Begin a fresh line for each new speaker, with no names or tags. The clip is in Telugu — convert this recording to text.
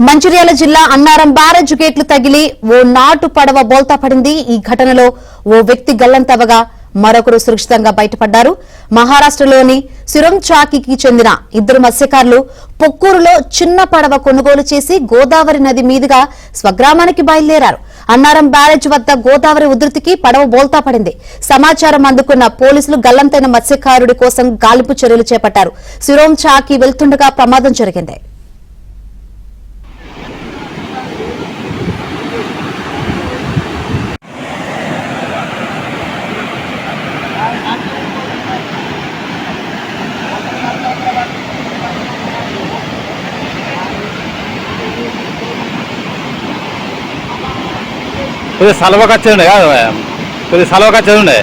మంచిర్యాల జిల్లా అన్నారం బ్యారేజ్ గేట్లు తగిలి ఓ నాటు పడవ బోల్తా పడింది. ఈ ఘటనలో ఓ వ్యక్తి గల్లంతవగా మరొకరు సురక్షితంగా బయటపడ్డారు. మహారాష్ట్రలోని సిరంచాకికి చెందిన ఇద్దరు మత్స్యకారులు పొక్కూరులో చిన్న పడవ కొనుగోలు చేసి గోదావరి నది మీదుగా స్వగ్రామానికి బయలుదేరారు. అన్నారం బ్యారేజ్ వద్ద గోదావరి ఉధృతికి పడవ బోల్తా పడింది. సమాచారం అందుకున్న పోలీసులు గల్లంతైన మత్స్యకారుడి కోసం గాలింపు చర్యలు చేపట్టారు. సిరంచాకి వెళ్తుండగా ప్రమాదం జరిగింది.
కొద్దిగా సలవకు వచ్చేది ఉండే కాదు, కొద్దిగా సలవకు వచ్చేది ఉండే.